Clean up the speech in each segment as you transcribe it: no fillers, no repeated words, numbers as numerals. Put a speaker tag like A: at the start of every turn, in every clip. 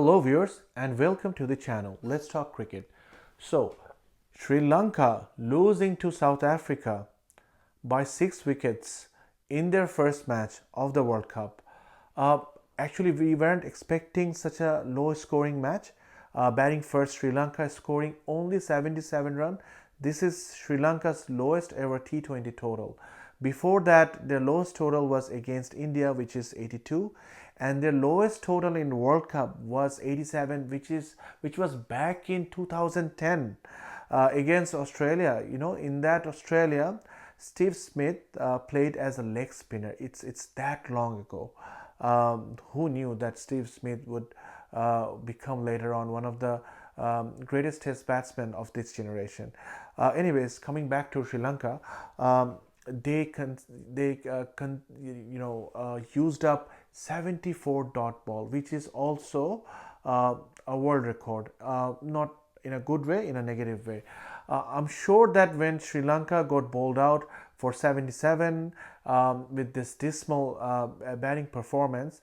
A: Hello viewers and welcome to the channel. Let's talk cricket. So, Sri Lanka losing to South Africa by 6 wickets in their first match of the World Cup. Uh, Actually, we weren't expecting such a low scoring match. Batting first, Sri Lanka scoring only 77 runs. This is Sri Lanka's lowest ever T20 total. Before that, their lowest total was against India, which is 82, and their lowest total in World Cup was 87, which was back in 2010 against Australia. In that Australia, Steve Smith played as a leg spinner. It's that long ago. Who knew that Steve Smith would become later on one of the greatest test batsmen of this generation. Anyways, coming back to Sri Lanka, they used up 74 dot ball, which is also a world record. Not in a good way, in a negative way. I'm sure that when Sri Lanka got bowled out for 77 with this dismal batting performance,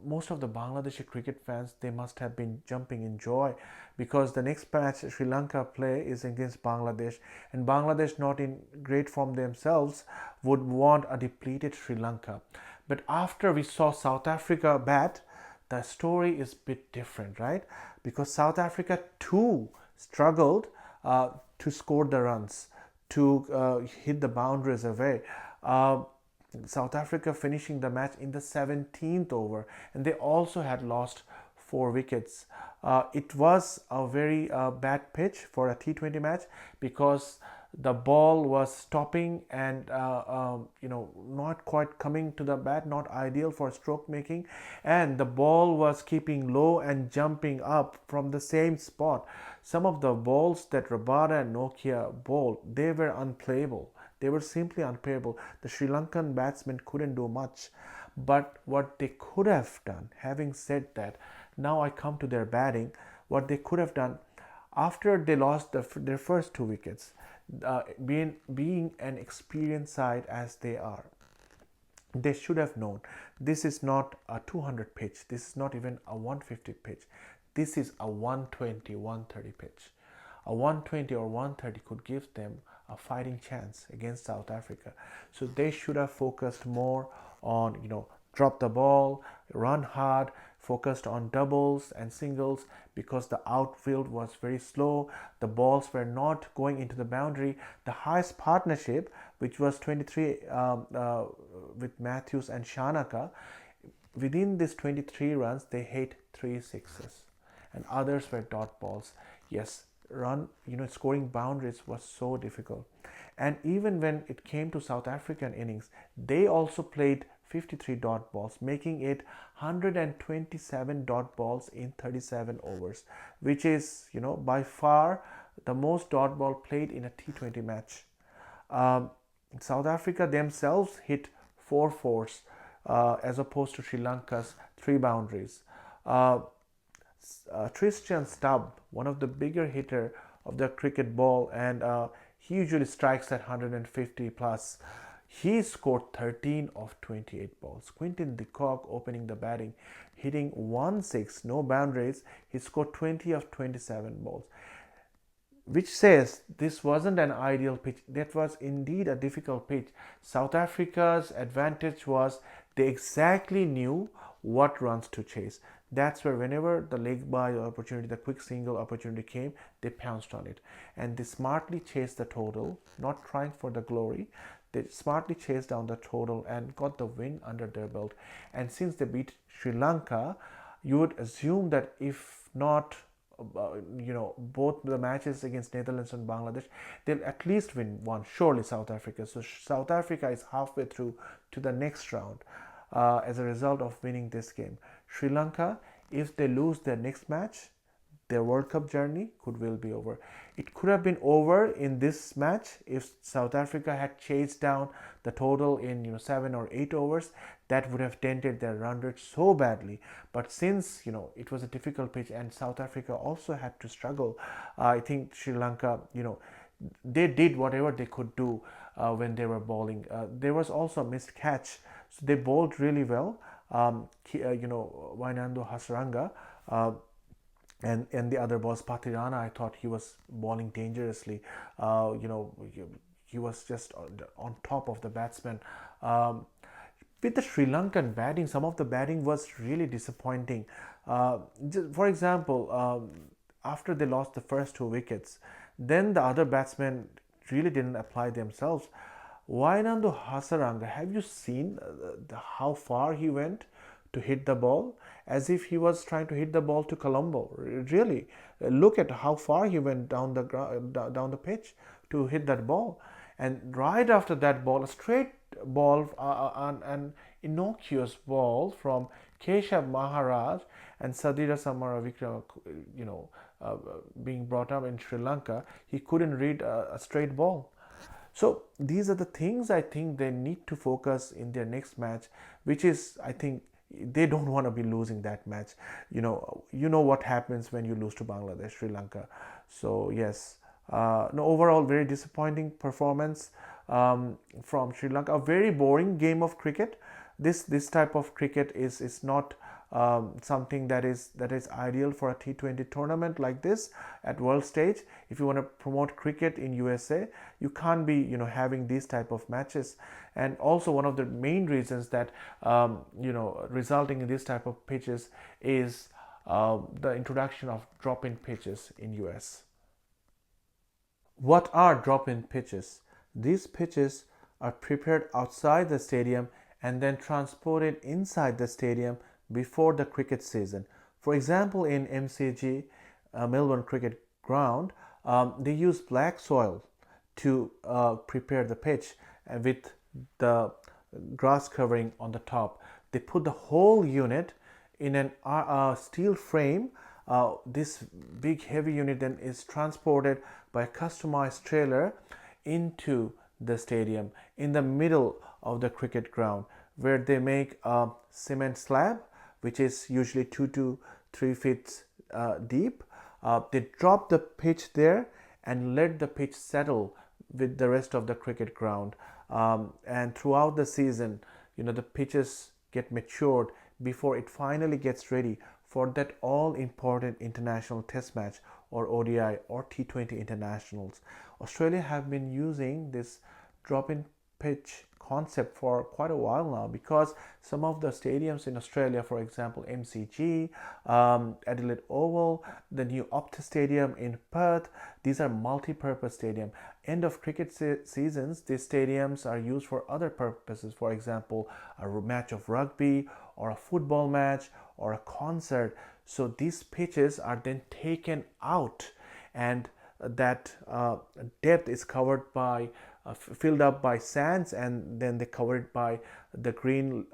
A: most of the Bangladeshi cricket fans, they must have been jumping in joy, because the next match Sri Lanka play is against Bangladesh, and Bangladesh, not in great form themselves, would want a depleted Sri Lanka. But after we saw South Africa bat, the story is a bit different, right? Because South Africa too struggled to score the runs, to hit the boundaries away. South Africa finishing the match in the 17th over, and they also had lost 4 wickets. It was a very bad pitch for a T20 match, because the ball was stopping and not quite coming to the bat, not ideal for stroke making, and the ball was keeping low and jumping up from the same spot. Some of the balls that Rabada and Nokia bowled, they were unplayable. They were simply unplayable. The Sri Lankan batsmen couldn't do much. But what they could have done, having said that, now I come to their batting. What they could have done after they lost their first 2 wickets, being an experienced side as they are, they should have known this is not a 200 pitch. This is not even a 150 pitch. This is a 120, 130 pitch. A 120 or 130 could give them a fighting chance against South Africa. So they should have focused more on, drop the ball, run hard, focused on doubles and singles, because the outfield was very slow. The balls were not going into the boundary. The highest partnership, which was 23 with Matthews and Shanaka, within these 23 runs, they hit 3 sixes, and others were dot balls. Yes, scoring boundaries was so difficult. And even when it came to South African innings, they also played 53 dot balls, making it 127 dot balls in 37 overs, which is, by far the most dot ball played in a T20 match. South Africa themselves hit 4 fours as opposed to Sri Lanka's 3 boundaries. Tristan Stubb, one of the bigger hitter of the cricket ball, and he usually strikes at 150 plus. He scored 13 of 28 balls. Quinton de Kock opening the batting, hitting 1-6, no boundaries. He scored 20 of 27 balls, which says this wasn't an ideal pitch. That was indeed a difficult pitch. South Africa's advantage was they exactly knew what runs to chase. That's where whenever the leg by opportunity, the quick single opportunity came, they pounced on it. And they smartly chased the total, not trying for the glory. They smartly chased down the total and got the win under their belt. And since they beat Sri Lanka, you would assume that if not both the matches against Netherlands and Bangladesh, they'll at least win one. Surely South Africa. So South Africa is halfway through to the next round as a result of winning this game. Sri Lanka, if they lose their next match, their World Cup journey could well be over. It could have been over in this match if South Africa had chased down the total in 7 or 8 overs. That would have dented their run rate so badly. But since it was a difficult pitch and South Africa also had to struggle, I think Sri Lanka they did whatever they could do when they were bowling. There was also a missed catch, so they bowled really well. Wainando Hasranga Uh, and the other was Patirana. I thought he was bowling dangerously. He was just on top of the batsman. Um, with the Sri Lankan batting, some of the batting was really disappointing. For example, after they lost the first two wickets, then the other batsmen really didn't apply themselves. Wainandu Hasaranga, have you seen how far he went to hit the ball? As if he was trying to hit the ball to Colombo. Really, look at how far he went down down the pitch to hit that ball. And right after that ball, a straight ball, an innocuous ball from Keshav Maharaj and Sadira Samara Vikrama, being brought up in Sri Lanka, he couldn't read a straight ball. So these are the things I think they need to focus in their next match, which is, I think, they don't want to be losing that match. You know what happens when you lose to Bangladesh, Sri Lanka. So yes, no, overall very disappointing performance from Sri Lanka. A very boring game of cricket. This type of cricket is not something that is ideal for a T20 tournament like this at world stage. If you want to promote cricket in USA, you can't be having these type of matches. And also one of the main reasons that resulting in this type of pitches is the introduction of drop-in pitches in US. What are drop-in pitches? These pitches are prepared outside the stadium and then transported inside the stadium before the cricket season. For example, in MCG, Melbourne Cricket Ground, they use black soil to prepare the pitch with the grass covering on the top. They put the whole unit in an steel frame. This big heavy unit then is transported by a customized trailer into the stadium in the middle of the cricket ground, where they make a cement slab which is usually 2 to 3 feet deep. They drop the pitch there and let the pitch settle with the rest of the cricket ground. And throughout the season, the pitches get matured before it finally gets ready for that all important international test match or ODI or T20 internationals. Australia have been using this drop-in pitch concept for quite a while now, because some of the stadiums in Australia, for example MCG, Adelaide Oval, the new Optus Stadium in Perth, these are multi-purpose stadium. End of cricket seasons, these stadiums are used for other purposes, for example a match of rugby or a football match or a concert. So these pitches are then taken out, and that depth is covered by filled up by sands, and then they cover it by the green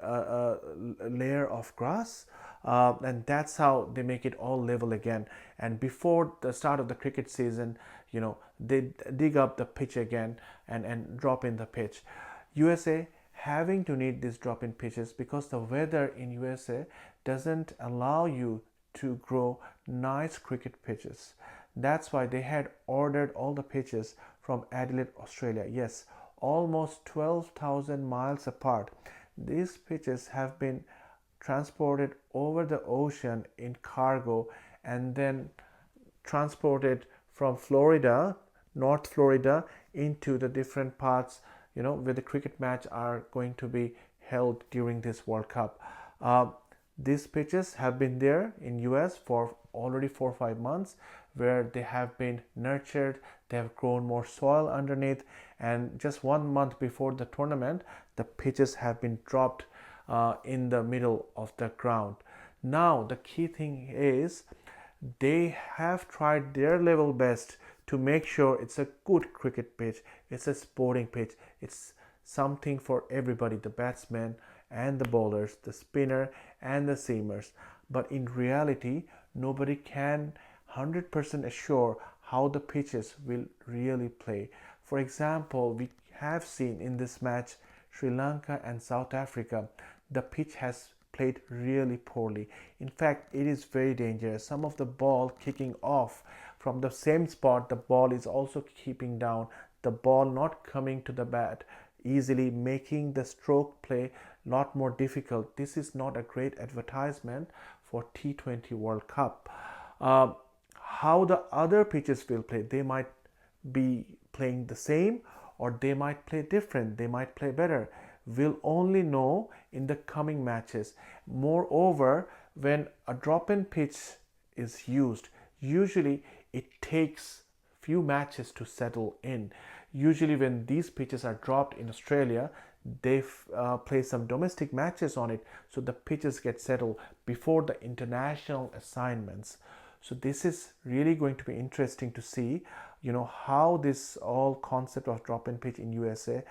A: layer of grass, and that's how they make it all level again. And before the start of the cricket season, they dig up the pitch again and drop in the pitch. USA having to need these drop-in pitches because the weather in USA doesn't allow you to grow nice cricket pitches. That's why they had ordered all the pitches from Adelaide, Australia. Yes, almost 12,000 miles apart. These pitches have been transported over the ocean in cargo and then transported from Florida, North Florida, into the different parts, where the cricket match are going to be held during this World Cup. These pitches have been there in US for already 4 or 5 months, where they have been nurtured, they have grown more soil underneath, and just 1 month before the tournament, the pitches have been dropped in the middle of the ground. Now the key thing is they have tried their level best to make sure it's a good cricket pitch, it's a sporting pitch, it's something for everybody, the batsmen and the bowlers, the spinner and the seamers. But in reality, nobody can 100% assure how the pitches will really play. For example, we have seen in this match Sri Lanka and South Africa, the pitch has played really poorly. In fact, it is very dangerous. Some of the ball kicking off from the same spot, the ball is also keeping down, the ball not coming to the bat easily, making the stroke play a lot more difficult. This is not a great advertisement for T20 World Cup. Uh, how the other pitches will play, they might be playing the same or they might play different, they might play better. We'll only know in the coming matches. Moreover, when a drop-in pitch is used, usually it takes few matches to settle in. Usually when these pitches are dropped in Australia, they play some domestic matches on it, so the pitches get settled before the international assignments. So this is really going to be interesting to see, how this all concept of drop-in pitch in USA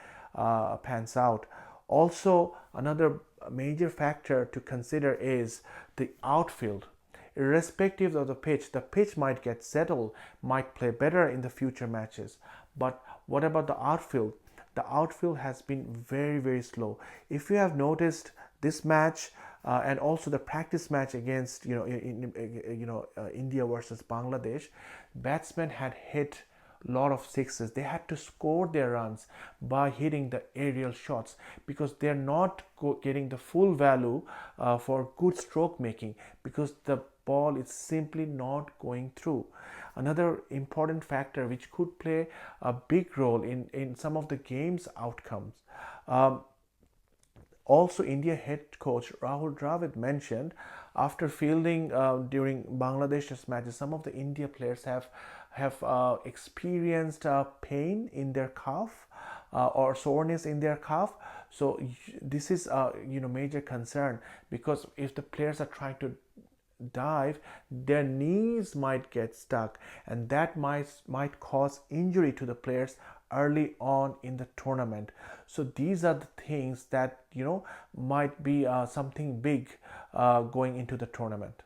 A: pans out. Also, another major factor to consider is the outfield. Irrespective of the pitch might get settled, might play better in the future matches. But what about the outfield? The outfield has been very, very slow. If you have noticed this match and also the practice match against India versus Bangladesh, batsmen had hit a lot of sixes. They had to score their runs by hitting the aerial shots because they're not getting the full value for good stroke making because the ball is simply not going through. Another important factor which could play a big role in some of the game's outcomes. Also, India head coach Rahul Dravid mentioned after fielding during Bangladesh's matches, some of the India players have experienced pain in their calf or soreness in their calf. So this is a major concern because if the players are trying to dive, their knees might get stuck, and that might cause injury to the players early on in the tournament. So these are the things that might be something big going into the tournament.